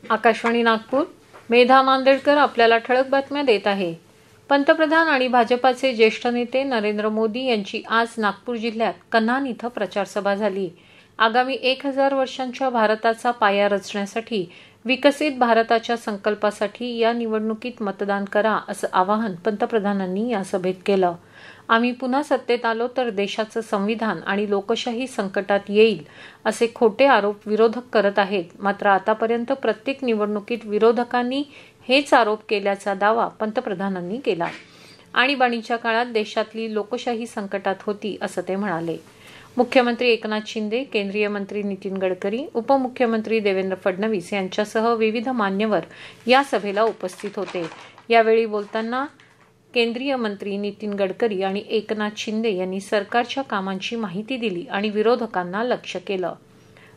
आकाशवाणी नागपूर. मेधा नांदेडकर आपल्याला ठळक बातम्या देत आहे. पंतप्रधान आणि भाजपाचे ज्येष्ठ नेते नरेंद्र मोदी यांची आज नागपूर जिल्ह्यात कन्हान इथं प्रचारसभा झाली. आगामी 1000 वर्षांच्या भारताचा पाया रचण्यासाठी विकसित भारताच्या संकल्पासाठी या निवडणुकीत मतदान करा असं आवाहन पंतप्रधानांनी या सभेत केलं. आम्ही पुन्हा सत्तेत आलो तर देशाचं संविधान आणि लोकशाही संकटात येईल असे खोटे आरोप विरोधक करत आहेत. मात्र आतापर्यंत प्रत्येक निवडणुकीत विरोधकांनी हेच आरोप केल्याचा दावा पंतप्रधानांनी केला. आणीबाणीच्या काळात देशातली लोकशाही संकटात होती असं ते म्हणाले. मुख्यमंत्री एकनाथ शिंदे, केंद्रीय मंत्री नितीन गडकरी, उपमुख्यमंत्री देवेंद्र फडणवीस यांच्यासह विविध मान्यवर या सभेला उपस्थित होते. यावेळी बोलताना केंद्रीय मंत्री नितीन गडकरी आणि एकनाथ शिंदे यांनी सरकारच्या कामांची माहिती दिली आणि विरोधकांना लक्ष्य केलं.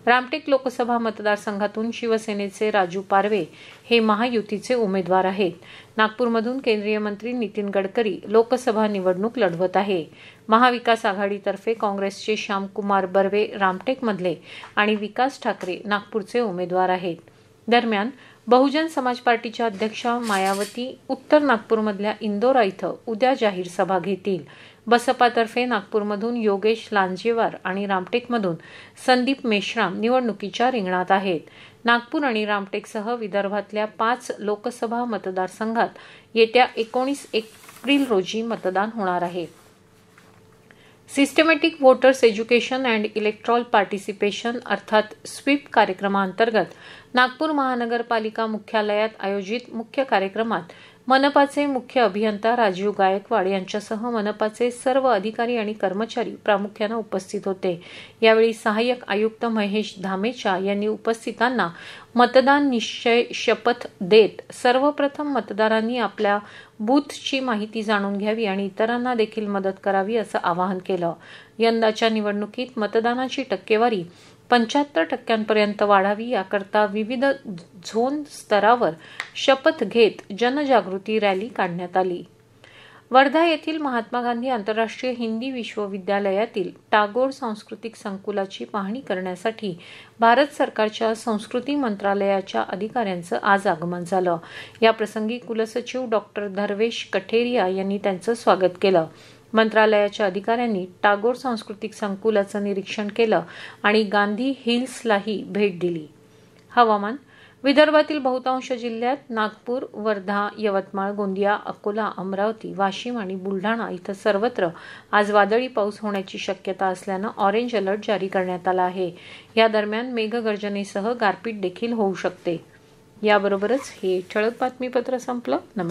रामटेक लोकसभा मतदारसंघातून शिवसेनेचे राजू पारवे हे महायुतीचे उमेदवार आहेत. नागपूरमधून केंद्रीय मंत्री नितीन गडकरी लोकसभा निवडणूक लढवत आहे. महाविकास आघाडीतर्फे काँग्रेसचे श्यामकुमार बर्वे रामटेकमधले आणि विकास ठाकरे नागपूरचे उमेदवार आहेत. दरम्यान बहुजन समाज पार्टीच्या अध्यक्षा मायावती उत्तर नागपूरमधल्या इंदोरा इथं उद्या जाहीर सभा घेतील. बसपातर्फे नागपूरमधून योगेश लांजेवार आणि रामटेकमधून संदीप मेश्राम निवडणुकीच्या रिंगणात आहेत. नागपूर आणि रामटेकसह विदर्भातल्या 5 लोकसभा मतदारसंघात येत्या 19 एप्रिल रोजी मतदान होणार आहे. Systematic voters education and electoral participation अर्थात स्वीप कार्यक्रमाअंतर्गत नागपूर महानगरपालिका मुख्यालयात आयोजित मुख्य कार्यक्रमात मनपाचे मुख्य अभियंता राजीव गायकवाड यांच्यासह मनपाचे सर्व अधिकारी आणि कर्मचारी प्रामुख्याने उपस्थित होते. यावेळी सहाय्यक आयुक्त महेश धामेचा यांनी उपस्थितांना मतदान निश्चय शपथ देत सर्वप्रथम मतदारांनी आपल्या बूथची माहिती जाणून घ्यावी आणि इतरांना देखील मदत करावी असं आवाहन केलं. यंदाच्या निवडणुकीत मतदानाची टक्केवारी 75% वाढावी याकरता विविध झोन स्तरावर शपथ घेत जनजागृती रॅली काढण्यात आली. वर्धा येथील महात्मा गांधी आंतरराष्ट्रीय हिंदी विश्वविद्यालयातील टागोर सांस्कृतिक संकुलाची पाहणी करण्यासाठी भारत सरकारच्या संस्कृती मंत्रालयाच्या अधिकाऱ्यांचं आज आगमन झालं. याप्रसंगी कुलसचिव डॉक्टर धर्वेश कठेरिया यांनी त्यांचं स्वागत केलं. मंत्रालयाच्या अधिकाऱ्यांनी टागोर सांस्कृतिक संकुलाचं निरीक्षण केलं आणि गांधी हिल्सलाही भेट दिली. हवामान. विदर्भातील बहुतांश जिल्ह्यात नागपूर, वर्धा, यवतमाळ, गोंदिया, अकोला, अमरावती, वाशिम आणि बुलढाणा इथं सर्वत्र आज वादळी पाऊस होण्याची शक्यता असल्यानं ऑरेंज अलर्ट जारी करण्यात आला आहे. या दरम्यान मेघगर्जनेसह गारपीट देखील होऊ शकते. याबरोबरच हे ठळक बातमीपत्र संपलं. नमस्कार.